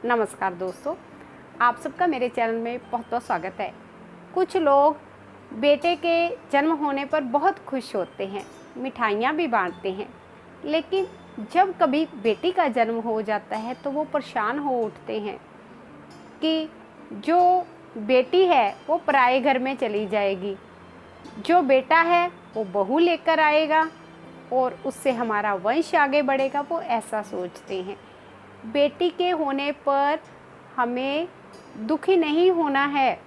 नमस्कार दोस्तों, आप सबका मेरे चैनल में बहुत बहुत स्वागत है। कुछ लोग बेटे के जन्म होने पर बहुत खुश होते हैं, मिठाइयाँ भी बांटते हैं, लेकिन जब कभी बेटी का जन्म हो जाता है तो वो परेशान हो उठते हैं कि जो बेटी है वो पराए घर में चली जाएगी, जो बेटा है वो बहू लेकर आएगा और उससे हमारा वंश आगे बढ़ेगा। वो ऐसा सोचते हैं। बेटी के होने पर हमें दुखी नहीं होना है,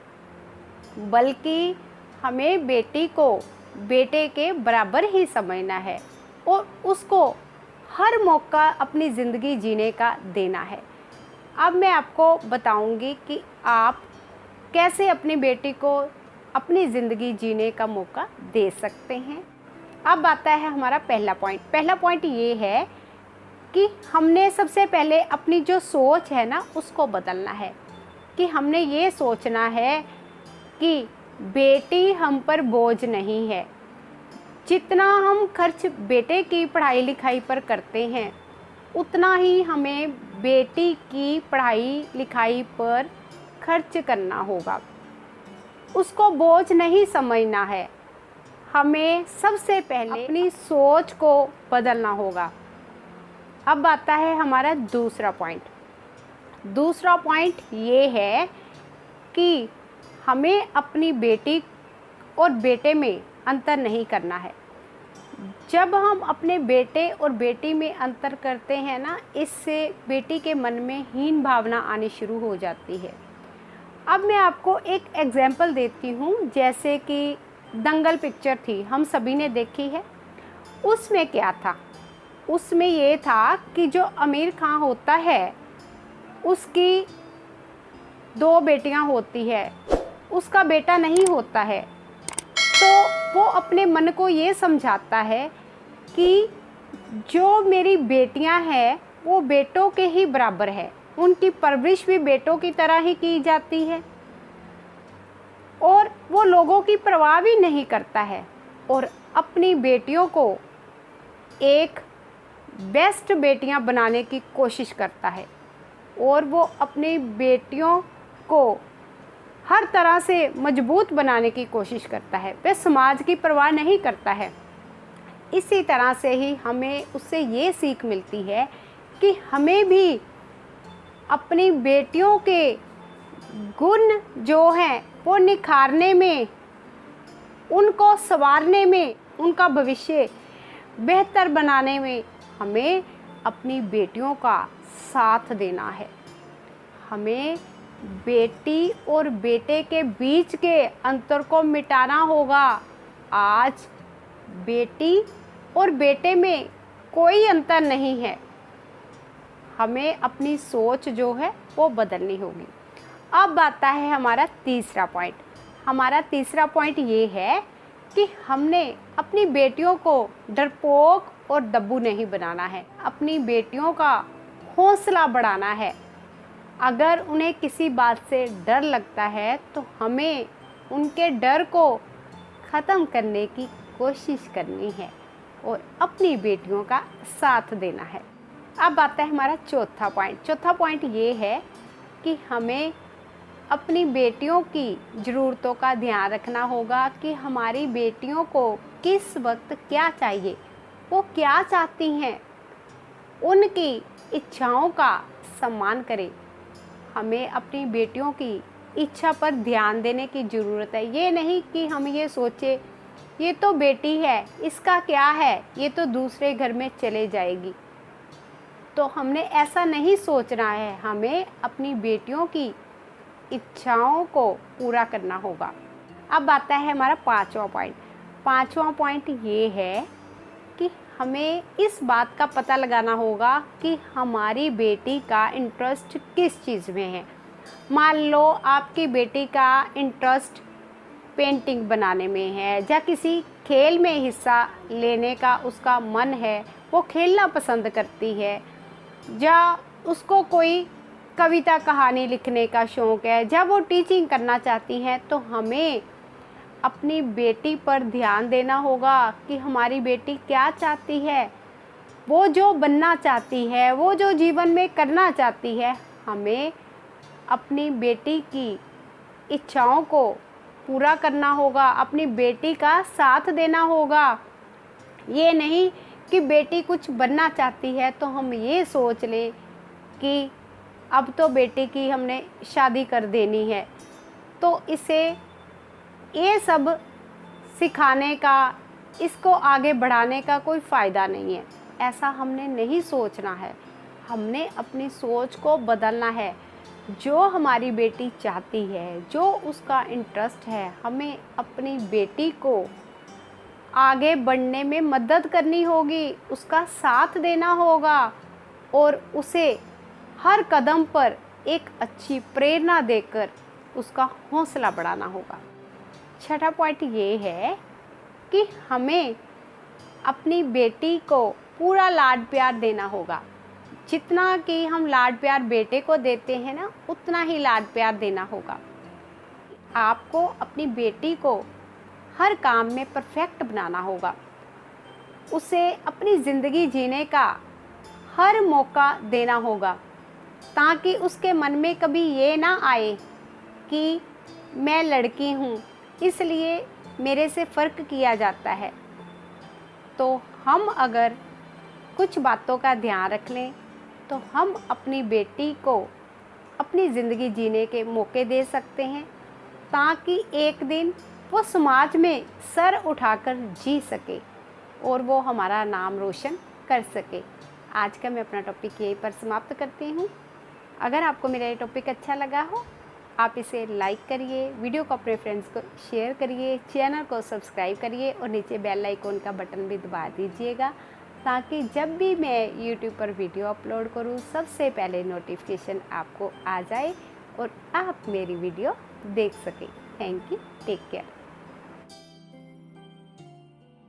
बल्कि हमें बेटी को बेटे के बराबर ही समझना है और उसको हर मौका अपनी ज़िंदगी जीने का देना है। अब मैं आपको बताऊंगी कि आप कैसे अपनी बेटी को अपनी ज़िंदगी जीने का मौका दे सकते हैं। अब आता है हमारा पहला पॉइंट ये है कि हमने सबसे पहले अपनी जो सोच है ना उसको बदलना है कि हमने ये सोचना है कि बेटी हम पर बोझ नहीं है। जितना हम खर्च बेटे की पढ़ाई लिखाई पर करते हैं उतना ही हमें बेटी की पढ़ाई लिखाई पर खर्च करना होगा। उसको बोझ नहीं समझना है। हमें सबसे पहले अपनी सोच को बदलना होगा। अब आता है हमारा दूसरा पॉइंट ये है कि हमें अपनी बेटी और बेटे में अंतर नहीं करना है। जब हम अपने बेटे और बेटी में अंतर करते हैं ना, इससे बेटी के मन में हीन भावना आनी शुरू हो जाती है। अब मैं आपको एक एग्जाम्पल देती हूँ। जैसे कि दंगल पिक्चर थी, हम सभी ने देखी है। उसमें क्या था? उसमें ये था कि जो आमिर खान होता है उसकी 2 बेटियां होती है, उसका बेटा नहीं होता है। तो वो अपने मन को ये समझाता है कि जो मेरी बेटियां हैं वो बेटों के ही बराबर है, उनकी परवरिश भी बेटों की तरह ही की जाती है और वो लोगों की परवाह भी नहीं करता है और अपनी बेटियों को एक बेस्ट बेटियां बनाने की कोशिश करता है और वो अपनी बेटियों को हर तरह से मजबूत बनाने की कोशिश करता है। वह समाज की परवाह नहीं करता है। इसी तरह से ही हमें उससे ये सीख मिलती है कि हमें भी अपनी बेटियों के गुण जो हैं वो निखारने में, उनको संवारने में, उनका भविष्य बेहतर बनाने में हमें अपनी बेटियों का साथ देना है। हमें बेटी और बेटे के बीच के अंतर को मिटाना होगा। आज बेटी और बेटे में कोई अंतर नहीं है। हमें अपनी सोच जो है वो बदलनी होगी। अब आता है हमारा तीसरा पॉइंट ये है कि हमने अपनी बेटियों को डरपोक और दब्बू नहीं बनाना है। अपनी बेटियों का हौसला बढ़ाना है। अगर उन्हें किसी बात से डर लगता है तो हमें उनके डर को ख़त्म करने की कोशिश करनी है और अपनी बेटियों का साथ देना है। अब आता है हमारा चौथा पॉइंट ये है कि हमें अपनी बेटियों की ज़रूरतों का ध्यान रखना होगा कि हमारी बेटियों को किस वक्त क्या चाहिए, वो क्या चाहती हैं, उनकी इच्छाओं का सम्मान करें। हमें अपनी बेटियों की इच्छा पर ध्यान देने की ज़रूरत है। ये नहीं कि हम ये सोचे ये तो बेटी है, इसका क्या है, ये तो दूसरे घर में चले जाएगी। तो हमने ऐसा नहीं सोचना है। हमें अपनी बेटियों की इच्छाओं को पूरा करना होगा। अब आता है हमारा पांचवा पॉइंट ये है कि हमें इस बात का पता लगाना होगा कि हमारी बेटी का इंटरेस्ट किस चीज़ में है। मान लो आपकी बेटी का इंटरेस्ट पेंटिंग बनाने में है या किसी खेल में हिस्सा लेने का उसका मन है, वो खेलना पसंद करती है, या उसको कोई कविता कहानी लिखने का शौक़ है, या वो टीचिंग करना चाहती हैं, तो हमें अपनी बेटी पर ध्यान देना होगा कि हमारी बेटी क्या चाहती है, वो जो बनना चाहती है, वो जो जीवन में करना चाहती है। हमें अपनी बेटी की इच्छाओं को पूरा करना होगा, अपनी बेटी का साथ देना होगा। ये नहीं कि बेटी कुछ बनना चाहती है तो हम ये सोच लें कि अब तो बेटी की हमने शादी कर देनी है, तो इसे ये सब सिखाने का, इसको आगे बढ़ाने का कोई फ़ायदा नहीं है। ऐसा हमने नहीं सोचना है, हमने अपनी सोच को बदलना है। जो हमारी बेटी चाहती है, जो उसका इंटरेस्ट है, हमें अपनी बेटी को आगे बढ़ने में मदद करनी होगी, उसका साथ देना होगा और उसे हर कदम पर एक अच्छी प्रेरणा देकर उसका हौसला बढ़ाना होगा। छठा पॉइंट ये है कि हमें अपनी बेटी को पूरा लाड प्यार देना होगा। जितना कि हम लाड प्यार बेटे को देते हैं ना, उतना ही लाड प्यार देना होगा। आपको अपनी बेटी को हर काम में परफेक्ट बनाना होगा, उसे अपनी ज़िंदगी जीने का हर मौका देना होगा, ताकि उसके मन में कभी ये ना आए कि मैं लड़की हूँ इसलिए मेरे से फ़र्क किया जाता है। तो हम अगर कुछ बातों का ध्यान रख लें तो हम अपनी बेटी को अपनी ज़िंदगी जीने के मौके दे सकते हैं, ताकि एक दिन वो समाज में सर उठाकर जी सके और वो हमारा नाम रोशन कर सके। आज का मैं अपना टॉपिक यहीं पर समाप्त करती हूँ। अगर आपको मेरा ये टॉपिक अच्छा लगा हो, आप इसे लाइक करिए, वीडियो को अपने फ्रेंड्स को शेयर करिए, चैनल को सब्सक्राइब करिए और नीचे बेल आइकॉन का बटन भी दबा दीजिएगा, ताकि जब भी मैं यूट्यूब पर वीडियो अपलोड करूँ सबसे पहले नोटिफिकेशन आपको आ जाए और आप मेरी वीडियो देख सकें। Thank you, take care.